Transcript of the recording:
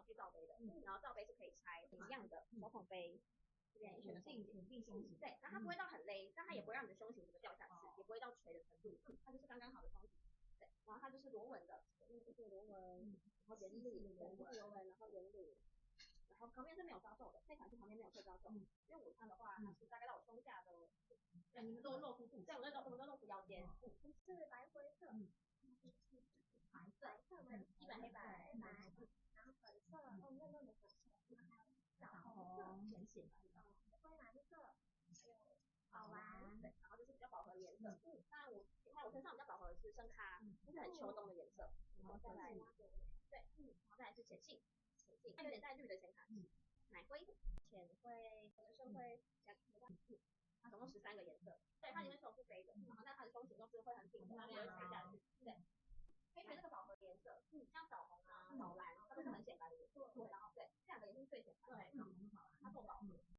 有去罩杯的，然后罩杯是可以拆一样的手捧杯。这边也选的稳定胸型，对，然后它不会到很勒，但它也不会让你的胸型整个掉下去，也不会到垂的程度，它就是刚刚好的冲击。对，然后它就是螺纹的，那个就是螺纹，然后圆领，对，就是螺纹，然后圆领，然后旁边是没有抓皱的，这款是旁边没有会抓皱，因为我穿的话，它是大概到我胸下的，对，你们都露出肚，对，我们都露出腰间，是白灰色，白色嘛，基本黑白，然后粉色，嫩嫩的粉色，然后枣红色，很显白，灰蓝色，还有宝蓝，对，然后就是比较饱和的颜色。那你看我身上比较饱和的是深咖，就是很秋冬的颜色。然后再来，对，然后再来是浅杏，它有点带绿的显卡，奶灰、浅灰、深灰加它总共13个颜色。对，它里面是有是黑的，然后但它的胸型都是会很挺的，它不会垂下去。对。可以选这个饱和颜色，像枣红啊、枣蓝，它都是很显白的颜色。对，然后对，这两个也是最显白的。对，然后